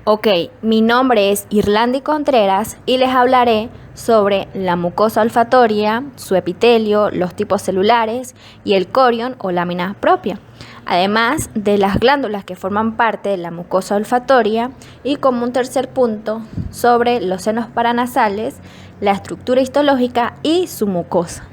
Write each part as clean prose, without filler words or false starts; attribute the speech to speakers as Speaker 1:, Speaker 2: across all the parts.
Speaker 1: Ok, mi nombre es Irlandi Contreras y les hablaré sobre la mucosa olfatoria, su epitelio, los tipos celulares y el corion o lámina propia, además de las glándulas que forman parte de la mucosa olfatoria y como un tercer punto sobre los senos paranasales, la estructura histológica y su mucosa.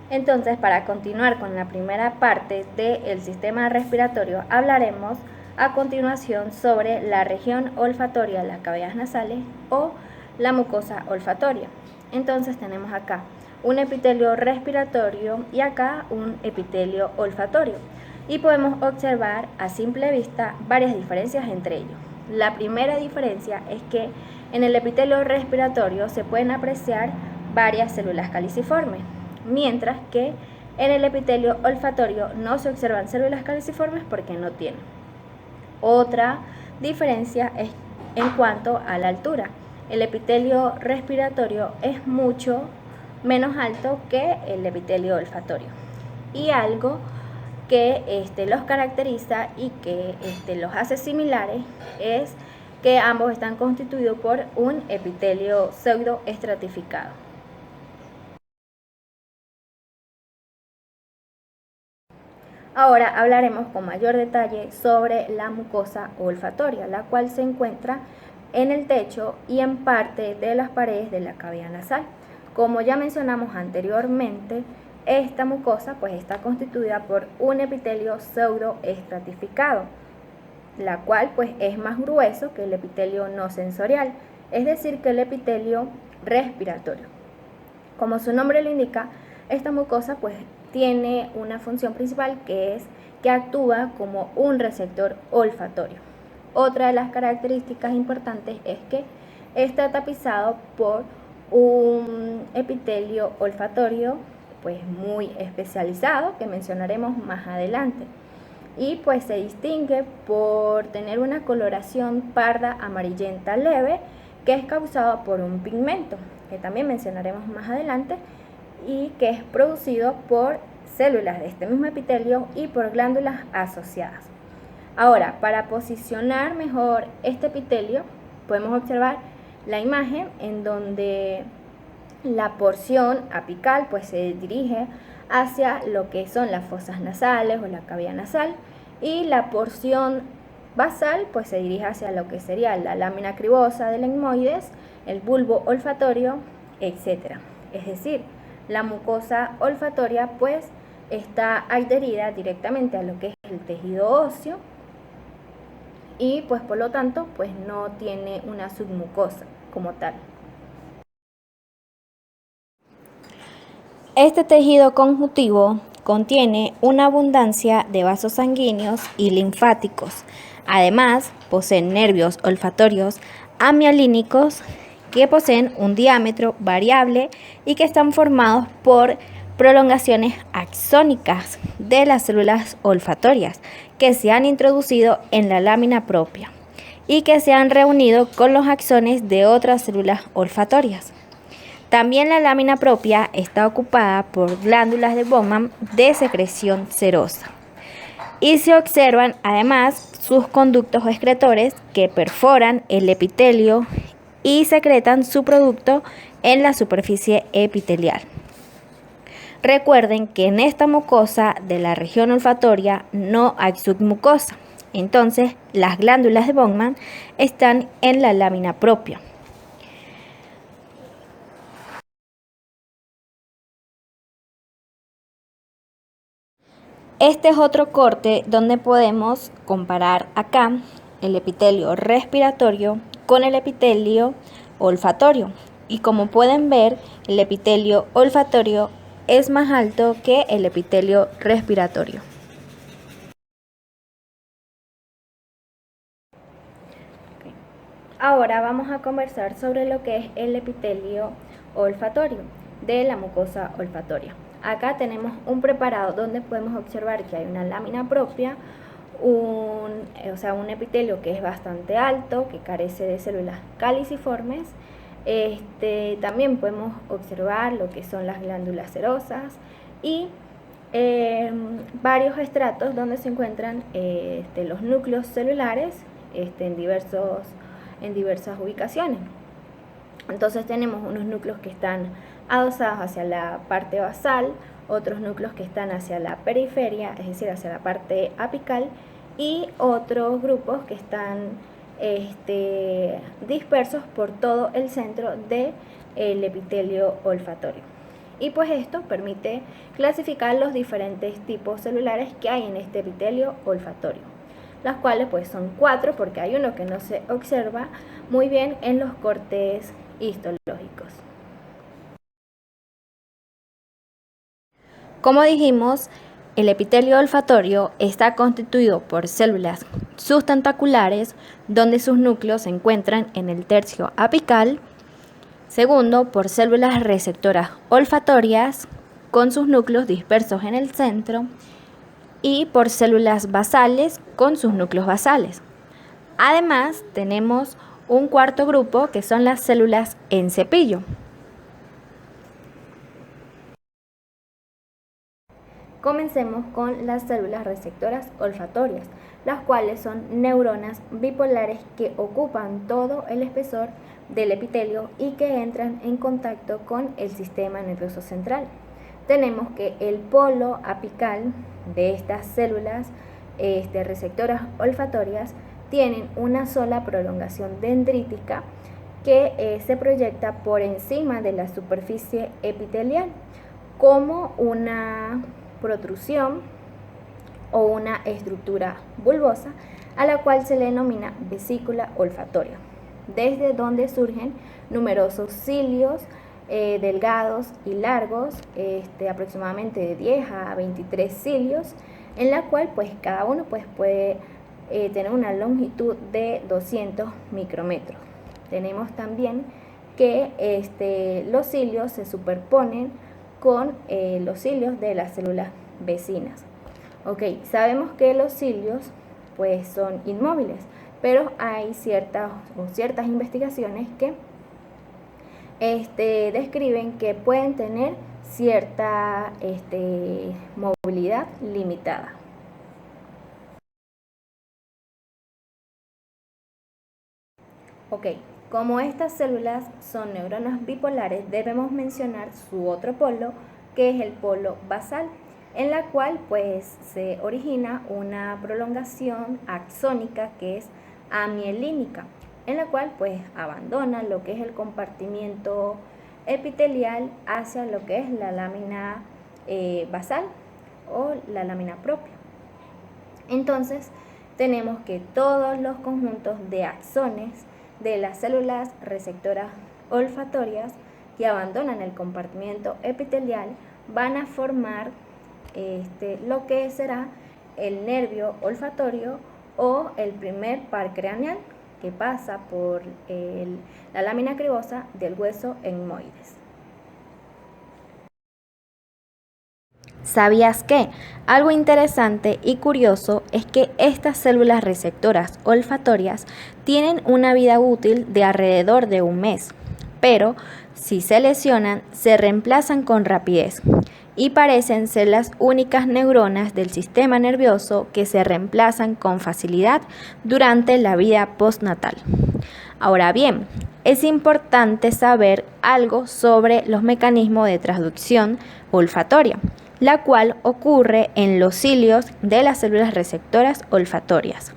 Speaker 1: Entonces, para continuar con la primera parte del sistema respiratorio, hablaremos a continuación sobre la región olfatoria de las cavidades nasales o la mucosa olfatoria. Entonces tenemos acá un epitelio respiratorio y acá un epitelio olfatorio. Y podemos observar a simple vista varias diferencias entre ellos. La primera diferencia es que en el epitelio respiratorio se pueden apreciar varias células caliciformes, mientras que en el epitelio olfatorio no se observan células caliciformes porque no tienen. Otra diferencia es en cuanto a la altura. El epitelio respiratorio es mucho menos alto que el epitelio olfatorio. Y algo que los caracteriza y que los hace similares es que ambos están constituidos por un epitelio pseudoestratificado. Ahora hablaremos con mayor detalle sobre la mucosa olfatoria, la cual se encuentra en el techo y en parte de las paredes de la cavidad nasal. Como ya mencionamos anteriormente, esta mucosa está constituida por un epitelio pseudoestratificado, la cual es más grueso que el epitelio no sensorial, es decir, que el epitelio respiratorio. Como su nombre lo indica, esta mucosa tiene una función principal que es que actúa como un receptor olfatorio. Otra de las características importantes es que está tapizado por un epitelio olfatorio muy especializado que mencionaremos más adelante y se distingue por tener una coloración parda amarillenta leve que es causado por un pigmento que también mencionaremos más adelante y que es producido por células de este mismo epitelio y por glándulas asociadas. Ahora, para posicionar mejor este epitelio, podemos observar la imagen en donde la porción apical se dirige hacia lo que son las fosas nasales o la cavidad nasal y la porción basal se dirige hacia lo que sería la lámina cribosa del etmoides, el bulbo olfatorio, etc. Es decir, la mucosa olfatoria está adherida directamente a lo que es el tejido óseo y por lo tanto no tiene una submucosa como tal. Este tejido conjuntivo contiene una abundancia de vasos sanguíneos y linfáticos. Además, poseen nervios olfatorios amialínicos que poseen un diámetro variable y que están formados por prolongaciones axónicas de las células olfatorias que se han introducido en la lámina propia y que se han reunido con los axones de otras células olfatorias. También la lámina propia está ocupada por glándulas de Bowman de secreción serosa y se observan además sus conductos excretores que perforan el epitelio y secretan su producto en la superficie epitelial. Recuerden que en esta mucosa de la región olfatoria no hay submucosa, entonces las glándulas de Bowman están en la lámina propia. Este es otro corte donde podemos comparar acá el epitelio respiratorio con el epitelio olfatorio. Y como pueden ver, el epitelio olfatorio es más alto que el epitelio respiratorio. Ahora vamos a conversar sobre lo que es el epitelio olfatorio de la mucosa olfatoria. Acá tenemos un preparado donde podemos observar que hay una lámina propia, un epitelio que es bastante alto, que carece de células caliciformes. También podemos observar lo que son las glándulas serosas y varios estratos donde se encuentran los núcleos celulares en diversas ubicaciones. Entonces tenemos unos núcleos que están adosados hacia la parte basal, otros núcleos que están hacia la periferia, es decir, hacia la parte apical, y otros grupos que están dispersos por todo el centro del epitelio olfatorio. Y pues esto permite clasificar los diferentes tipos celulares que hay en este epitelio olfatorio, las cuales pues son 4, porque hay uno que no se observa muy bien en los cortes histológicos. Como dijimos, el epitelio olfatorio está constituido por células sustentaculares, donde sus núcleos se encuentran en el tercio apical. Segundo, por células receptoras olfatorias, con sus núcleos dispersos en el centro. Y por células basales, con sus núcleos basales. Además, tenemos un cuarto grupo que son las células en cepillo. Comencemos con las células receptoras olfatorias, las cuales son neuronas bipolares que ocupan todo el espesor del epitelio y que entran en contacto con el sistema nervioso central. Tenemos que el polo apical de estas células receptoras olfatorias tienen una sola prolongación dendrítica que se proyecta por encima de la superficie epitelial como una protrusión o una estructura bulbosa, a la cual se le denomina vesícula olfatoria, desde donde surgen numerosos cilios delgados y largos, aproximadamente de 10 a 23 cilios, en la cual pues cada uno pues puede tener una longitud de 200 micrómetros. Tenemos también que los cilios se superponen con los cilios de las células vecinas. Sabemos que los cilios pues son inmóviles, pero hay ciertas investigaciones que describen que pueden tener cierta movilidad limitada. Como estas células son neuronas bipolares, debemos mencionar su otro polo, que es el polo basal, en la cual pues se origina una prolongación axónica que es amielínica, en la cual pues abandona lo que es el compartimiento epitelial hacia lo que es la lámina basal o la lámina propia. Entonces tenemos que todos los conjuntos de axones de las células receptoras olfatorias que abandonan el compartimiento epitelial van a formar lo que será el nervio olfatorio o el primer par craneal, que pasa por la lámina cribosa del hueso etmoides. ¿Sabías que? Algo interesante y curioso es que estas células receptoras olfatorias tienen una vida útil de alrededor de un mes, pero si se lesionan, se reemplazan con rapidez y parecen ser las únicas neuronas del sistema nervioso que se reemplazan con facilidad durante la vida postnatal. Ahora bien, es importante saber algo sobre los mecanismos de transducción olfatoria, la cual ocurre en los cilios de las células receptoras olfatorias,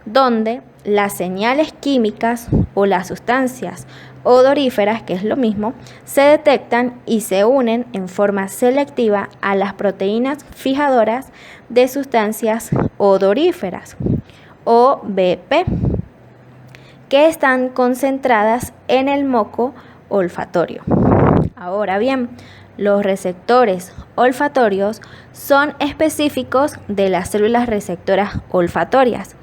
Speaker 1: donde las señales químicas o las sustancias odoríferas, que es lo mismo, se detectan y se unen en forma selectiva a las proteínas fijadoras de sustancias odoríferas, o BP, que están concentradas en el moco olfatorio. Ahora bien, los receptores olfatorios son específicos de las células receptoras olfatorias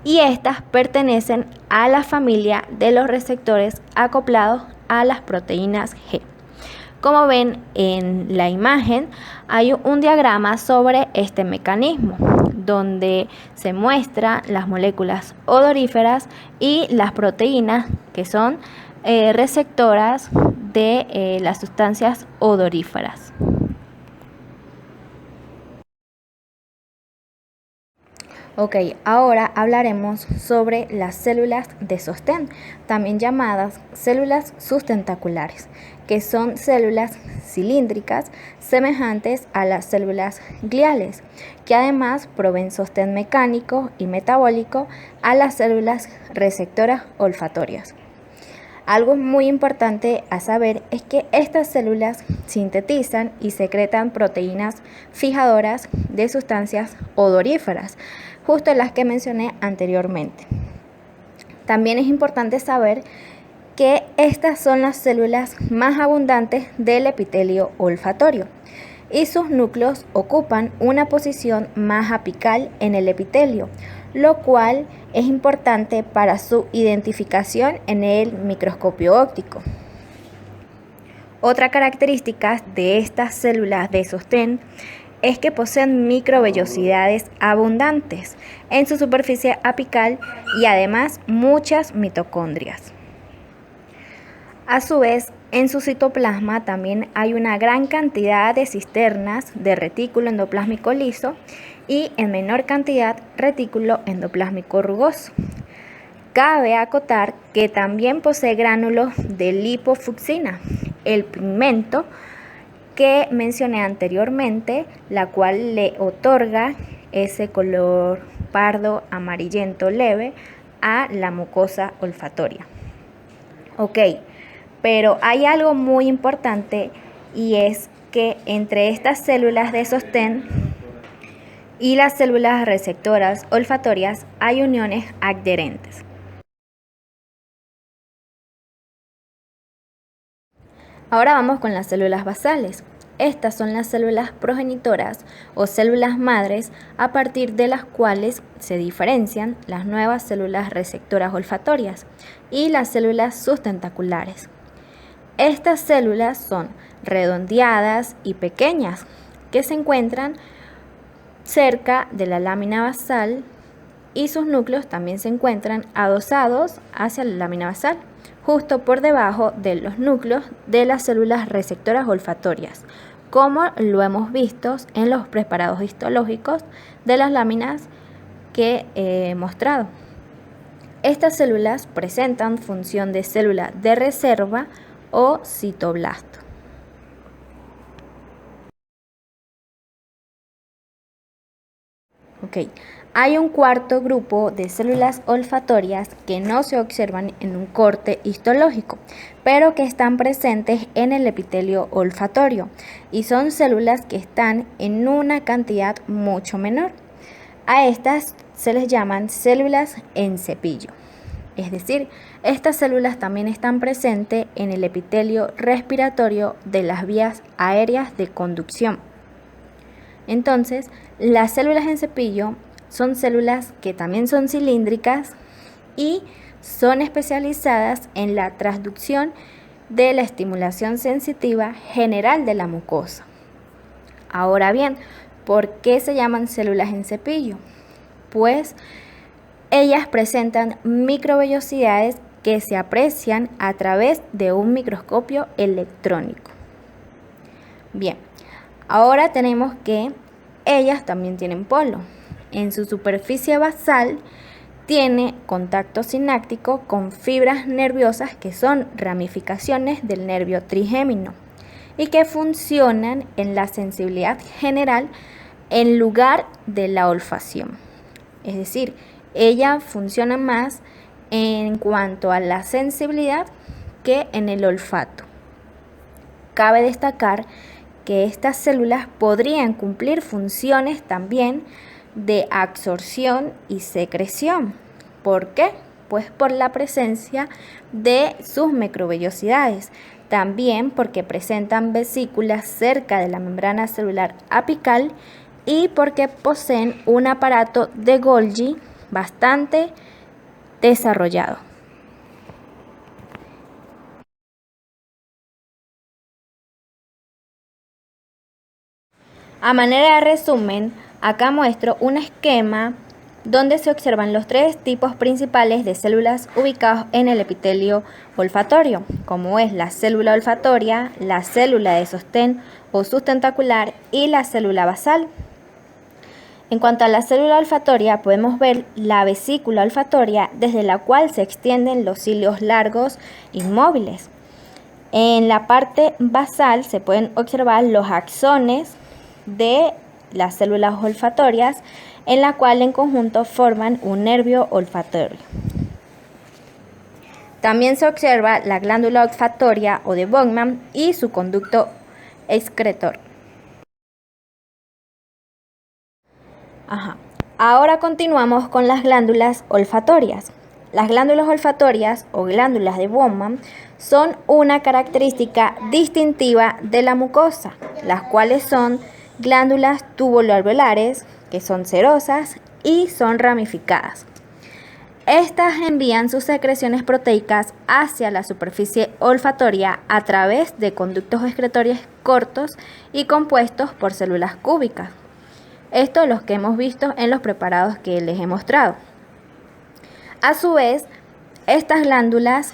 Speaker 1: y estas pertenecen a la familia de los receptores acoplados a las proteínas G. Como ven en la imagen, hay un diagrama sobre este mecanismo, donde se muestran las moléculas odoríferas y las proteínas que son receptoras de las sustancias odoríferas. Ok, ahora hablaremos sobre las células de sostén, también llamadas células sustentaculares, que son células cilíndricas semejantes a las células gliales, que además proveen sostén mecánico y metabólico a las células receptoras olfatorias. Algo muy importante a saber es que estas células sintetizan y secretan proteínas fijadoras de sustancias odoríferas, justo las que mencioné anteriormente. También es importante saber que estas son las células más abundantes del epitelio olfatorio y sus núcleos ocupan una posición más apical en el epitelio, lo cual es importante para su identificación en el microscopio óptico. Otra característica de estas células de sostén es que poseen microvellosidades abundantes en su superficie apical y además muchas mitocondrias. A su vez, en su citoplasma también hay una gran cantidad de cisternas de retículo endoplásmico liso y en menor cantidad retículo endoplásmico rugoso. Cabe acotar que también posee gránulos de lipofucsina, el pigmento que mencioné anteriormente, la cual le otorga ese color pardo amarillento leve a la mucosa olfatoria. Ok, pero hay algo muy importante y es que entre estas células de sostén y las células receptoras olfatorias hay uniones adherentes. Ahora vamos con las células basales. Estas son las células progenitoras o células madres a partir de las cuales se diferencian las nuevas células receptoras olfatorias y las células sustentaculares. Estas células son redondeadas y pequeñas que se encuentran cerca de la lámina basal y sus núcleos también se encuentran adosados hacia la lámina basal, justo por debajo de los núcleos de las células receptoras olfatorias, como lo hemos visto en los preparados histológicos de las láminas que he mostrado. Estas células presentan función de célula de reserva o citoblasto. Hay un cuarto grupo de células olfatorias que no se observan en un corte histológico, pero que están presentes en el epitelio olfatorio y son células que están en una cantidad mucho menor. A estas se les llaman células en cepillo. Es decir, estas células también están presentes en el epitelio respiratorio de las vías aéreas de conducción. Entonces, las células en cepillo son células que también son cilíndricas y son especializadas en la transducción de la estimulación sensitiva general de la mucosa. Ahora bien, ¿por qué se llaman células en cepillo? Pues ellas presentan microvellosidades que se aprecian a través de un microscopio electrónico. Bien, ahora tenemos que ellas también tienen polo. En su superficie basal tiene contacto sináptico con fibras nerviosas que son ramificaciones del nervio trigémino y que funcionan en la sensibilidad general en lugar de la olfacción. Es decir, ella funciona más en cuanto a la sensibilidad que en el olfato. Cabe destacar que estas células podrían cumplir funciones también de absorción y secreción. ¿Por qué? Pues por la presencia de sus microvellosidades. También porque presentan vesículas cerca de la membrana celular apical y porque poseen un aparato de Golgi bastante desarrollado. A manera de resumen, acá muestro un esquema donde se observan los tres tipos principales de células ubicados en el epitelio olfatorio, como es la célula olfatoria, la célula de sostén o sustentacular y la célula basal. En cuanto a la célula olfatoria, podemos ver la vesícula olfatoria desde la cual se extienden los cilios largos inmóviles. En la parte basal se pueden observar los axones de las células olfatorias, en la cual en conjunto forman un nervio olfatorio. También se observa la glándula olfatoria o de Bowman y su conducto excretor. Ahora continuamos con las glándulas olfatorias. Las glándulas olfatorias o glándulas de Bowman son una característica distintiva de la mucosa, las cuales son glándulas tubuloalveolares, que son cerosas y son ramificadas. Estas envían sus secreciones proteicas hacia la superficie olfatoria a través de conductos excretorios cortos y compuestos por células cúbicas. Esto los que hemos visto en los preparados que les he mostrado. A su vez, estas glándulas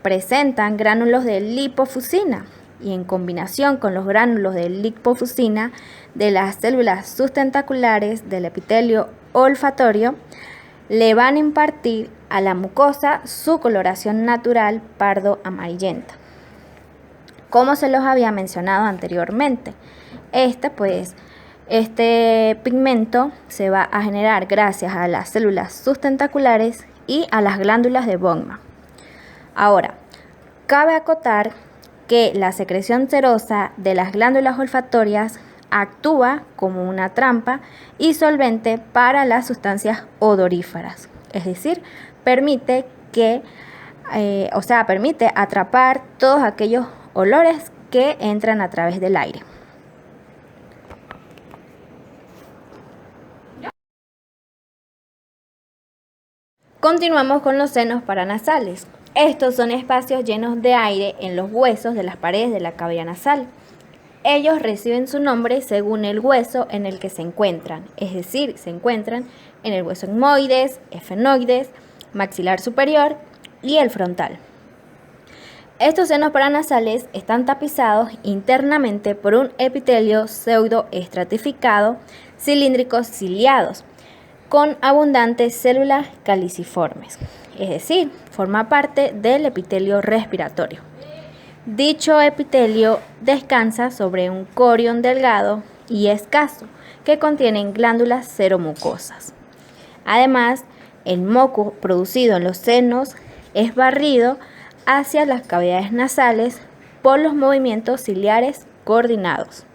Speaker 1: presentan gránulos de lipofuscina y en combinación con los gránulos de lipofuscina de las células sustentaculares del epitelio olfatorio, le van a impartir a la mucosa su coloración natural pardo amarillenta. Como se los había mencionado anteriormente, este pigmento se va a generar gracias a las células sustentaculares y a las glándulas de Bowman. Ahora, cabe acotar que la secreción serosa de las glándulas olfatorias actúa como una trampa y solvente para las sustancias odoríferas, es decir, permite atrapar todos aquellos olores que entran a través del aire. Continuamos con los senos paranasales. Estos son espacios llenos de aire en los huesos de las paredes de la cavidad nasal. Ellos reciben su nombre según el hueso en el que se encuentran, es decir, se encuentran en el hueso etmoides, efenoides, maxilar superior y el frontal. Estos senos paranasales están tapizados internamente por un epitelio pseudoestratificado, cilíndricos ciliados, con abundantes células caliciformes, es decir, forma parte del epitelio respiratorio. Dicho epitelio descansa sobre un corión delgado y escaso que contienen glándulas seromucosas. Además, el moco producido en los senos es barrido hacia las cavidades nasales por los movimientos ciliares coordinados.